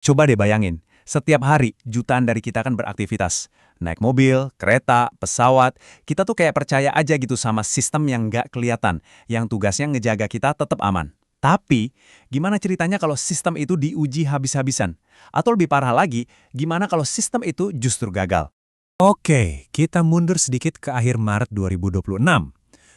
Coba deh bayangin, setiap hari jutaan dari kita kan beraktivitas. Naik mobil, kereta, pesawat, kita tuh kayak percaya aja gitu sama sistem yang nggak kelihatan, yang tugasnya ngejaga kita tetap aman. Tapi, gimana ceritanya kalau sistem itu diuji habis-habisan? Atau lebih parah lagi, gimana kalau sistem itu justru gagal? Oke, kita mundur sedikit ke akhir Maret 2026.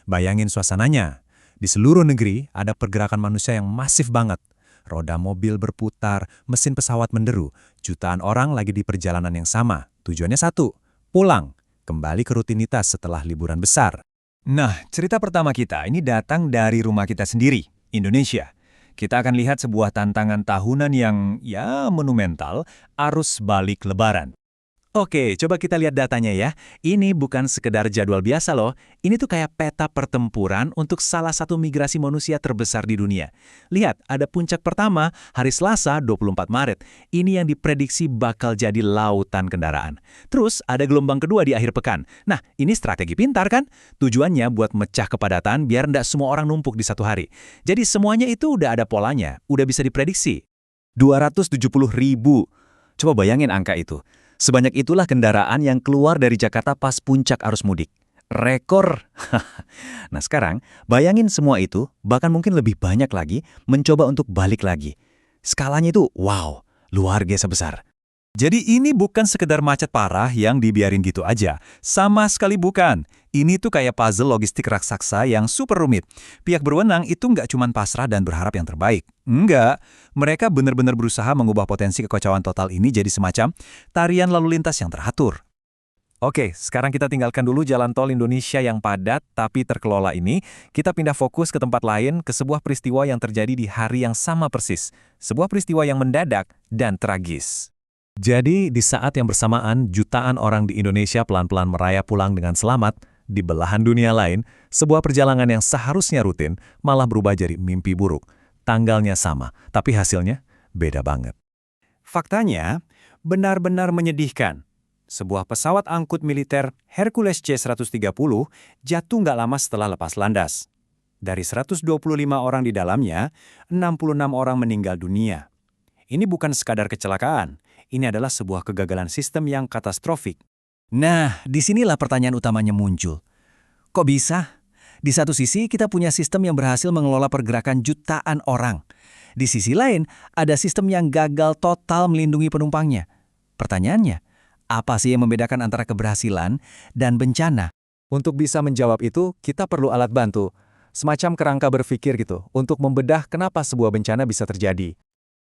Bayangin suasananya. Di seluruh negeri ada pergerakan manusia yang masif banget. Roda mobil berputar, mesin pesawat menderu. Jutaan orang lagi di perjalanan yang sama. Tujuannya satu, pulang. Kembali ke rutinitas setelah liburan besar. Nah, cerita pertama kita ini datang dari rumah kita sendiri, Indonesia. Kita akan lihat sebuah tantangan tahunan yang, ya, monumental, arus balik Lebaran. Oke, coba kita lihat datanya ya. Ini bukan sekedar jadwal biasa loh. Ini tuh kayak peta pertempuran untuk salah satu migrasi manusia terbesar di dunia. Lihat, ada puncak pertama, hari Selasa 24 Maret. Ini yang diprediksi bakal jadi lautan kendaraan. Terus ada gelombang kedua di akhir pekan. Nah, ini strategi pintar kan? Tujuannya buat mecah kepadatan biar ndak semua orang numpuk di satu hari. Jadi semuanya itu udah ada polanya, udah bisa diprediksi. 270.000. Coba bayangin angka itu. Sebanyak itulah kendaraan yang keluar dari Jakarta pas puncak arus mudik. Rekor. Nah sekarang, bayangin semua itu, bahkan mungkin lebih banyak lagi, mencoba untuk balik lagi. Skalanya itu, wow, luar biasa besar. Jadi ini bukan sekedar macet parah yang dibiarin gitu aja. Sama sekali bukan. Ini tuh kayak puzzle logistik raksasa yang super rumit. Pihak berwenang itu nggak cuma pasrah dan berharap yang terbaik. Enggak. Mereka benar-benar berusaha mengubah potensi kekacauan total ini jadi semacam tarian lalu lintas yang teratur. Oke, sekarang kita tinggalkan dulu jalan tol Indonesia yang padat tapi terkelola ini. Kita pindah fokus ke tempat lain, ke sebuah peristiwa yang terjadi di hari yang sama persis. Sebuah peristiwa yang mendadak dan tragis. Jadi, di saat yang bersamaan, jutaan orang di Indonesia pelan-pelan merayap pulang dengan selamat, di belahan dunia lain, sebuah perjalanan yang seharusnya rutin malah berubah jadi mimpi buruk. Tanggalnya sama, tapi hasilnya beda banget. Faktanya, benar-benar menyedihkan. Sebuah pesawat angkut militer Hercules C-130 jatuh nggak lama setelah lepas landas. Dari 125 orang di dalamnya, 66 orang meninggal dunia. Ini bukan sekadar kecelakaan, ini adalah sebuah kegagalan sistem yang katastrofik. Nah, disinilah pertanyaan utamanya muncul. Kok bisa? Di satu sisi, kita punya sistem yang berhasil mengelola pergerakan jutaan orang. Di sisi lain, ada sistem yang gagal total melindungi penumpangnya. Pertanyaannya, apa sih yang membedakan antara keberhasilan dan bencana? Untuk bisa menjawab itu, kita perlu alat bantu. Semacam kerangka berpikir gitu, untuk membedah kenapa sebuah bencana bisa terjadi.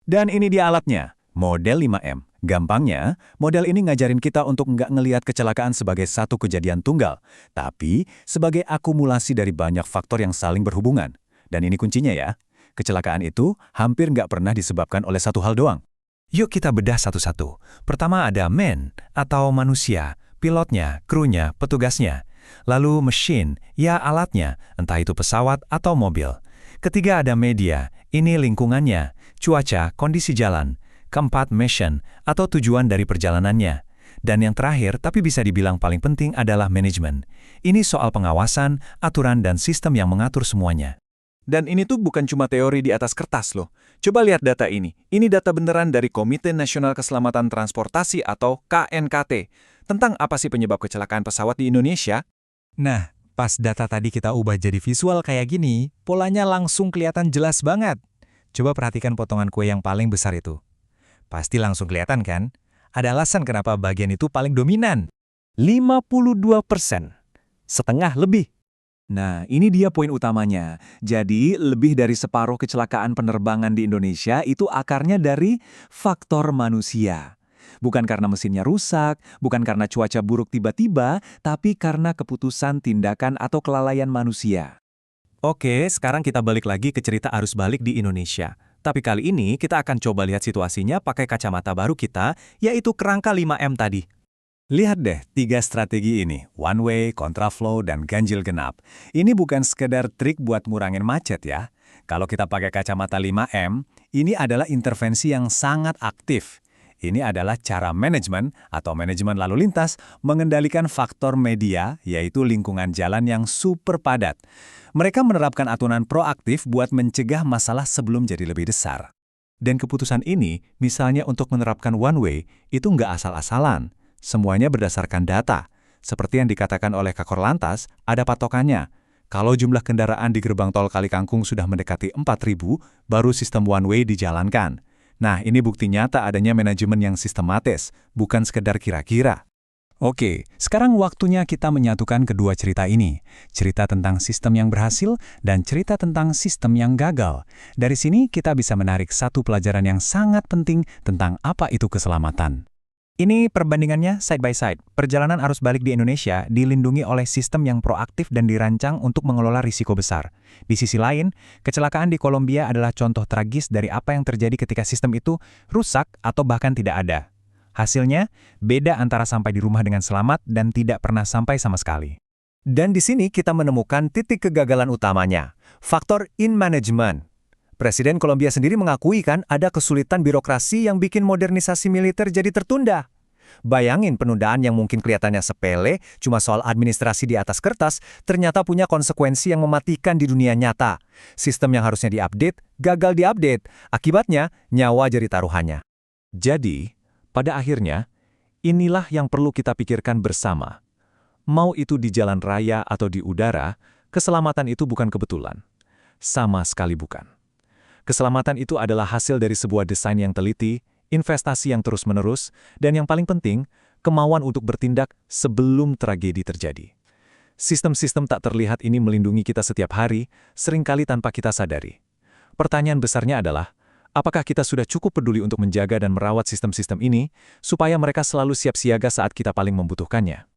Dan ini dia alatnya, model 5M. Gampangnya, model ini ngajarin kita untuk nggak ngelihat kecelakaan sebagai satu kejadian tunggal, tapi sebagai akumulasi dari banyak faktor yang saling berhubungan. Dan ini kuncinya ya, kecelakaan itu hampir nggak pernah disebabkan oleh satu hal doang. Yuk kita bedah satu-satu. Pertama ada man atau manusia, pilotnya, krunya, petugasnya. Lalu machine, ya alatnya, entah itu pesawat atau mobil. Ketiga ada media, ini lingkungannya, cuaca, kondisi jalan. Keempat, mission, atau tujuan dari perjalanannya. Dan yang terakhir, tapi bisa dibilang paling penting adalah manajemen. Ini soal pengawasan, aturan, dan sistem yang mengatur semuanya. Dan ini tuh bukan cuma teori di atas kertas loh. Coba lihat data ini. Ini data beneran dari Komite Nasional Keselamatan Transportasi atau KNKT. Tentang apa sih penyebab kecelakaan pesawat di Indonesia? Nah, pas data tadi kita ubah jadi visual kayak gini, polanya langsung kelihatan jelas banget. Coba perhatikan potongan kue yang paling besar itu. Pasti langsung kelihatan kan? Ada alasan kenapa bagian itu paling dominan. 52%. Setengah lebih. Nah, ini dia poin utamanya. Jadi, lebih dari separuh kecelakaan penerbangan di Indonesia itu akarnya dari faktor manusia. Bukan karena mesinnya rusak, bukan karena cuaca buruk tiba-tiba, tapi karena keputusan, tindakan, atau kelalaian manusia. Oke, sekarang kita balik lagi ke cerita arus balik di Indonesia. Tapi kali ini kita akan coba lihat situasinya pakai kacamata baru kita, yaitu kerangka 5M tadi. Lihat deh 3 strategi ini, one way, kontraflow, dan ganjil genap. Ini bukan sekedar trik buat ngurangin macet ya. Kalau kita pakai kacamata 5M, ini adalah intervensi yang sangat aktif. Ini adalah cara manajemen atau manajemen lalu lintas mengendalikan faktor media, yaitu lingkungan jalan yang super padat. Mereka menerapkan aturan proaktif buat mencegah masalah sebelum jadi lebih besar. Dan keputusan ini, misalnya untuk menerapkan one way, itu nggak asal-asalan. Semuanya berdasarkan data. Seperti yang dikatakan oleh Kakor Lantas, ada patokannya. Kalau jumlah kendaraan di gerbang tol Kali Kangkung sudah mendekati 4.000, baru sistem one way dijalankan. Nah, ini bukti nyata adanya manajemen yang sistematis, bukan sekedar kira-kira. Oke, sekarang waktunya kita menyatukan kedua cerita ini. Cerita tentang sistem yang berhasil dan cerita tentang sistem yang gagal. Dari sini kita bisa menarik satu pelajaran yang sangat penting tentang apa itu keselamatan. Ini perbandingannya side by side. Perjalanan arus balik di Indonesia dilindungi oleh sistem yang proaktif dan dirancang untuk mengelola risiko besar. Di sisi lain, kecelakaan di Kolombia adalah contoh tragis dari apa yang terjadi ketika sistem itu rusak atau bahkan tidak ada. Hasilnya, beda antara sampai di rumah dengan selamat dan tidak pernah sampai sama sekali. Dan di sini kita menemukan titik kegagalan utamanya, faktor in management. Presiden Kolombia sendiri mengakui kan ada kesulitan birokrasi yang bikin modernisasi militer jadi tertunda. Bayangin penundaan yang mungkin kelihatannya sepele, cuma soal administrasi di atas kertas, ternyata punya konsekuensi yang mematikan di dunia nyata. Sistem yang harusnya diupdate, gagal diupdate. Akibatnya, nyawa jadi taruhannya. Jadi, pada akhirnya, inilah yang perlu kita pikirkan bersama. Mau itu di jalan raya atau di udara, keselamatan itu bukan kebetulan. Sama sekali bukan. Keselamatan itu adalah hasil dari sebuah desain yang teliti, investasi yang terus-menerus, dan yang paling penting, kemauan untuk bertindak sebelum tragedi terjadi. Sistem-sistem tak terlihat ini melindungi kita setiap hari, seringkali tanpa kita sadari. Pertanyaan besarnya adalah, apakah kita sudah cukup peduli untuk menjaga dan merawat sistem-sistem ini, supaya mereka selalu siap siaga saat kita paling membutuhkannya?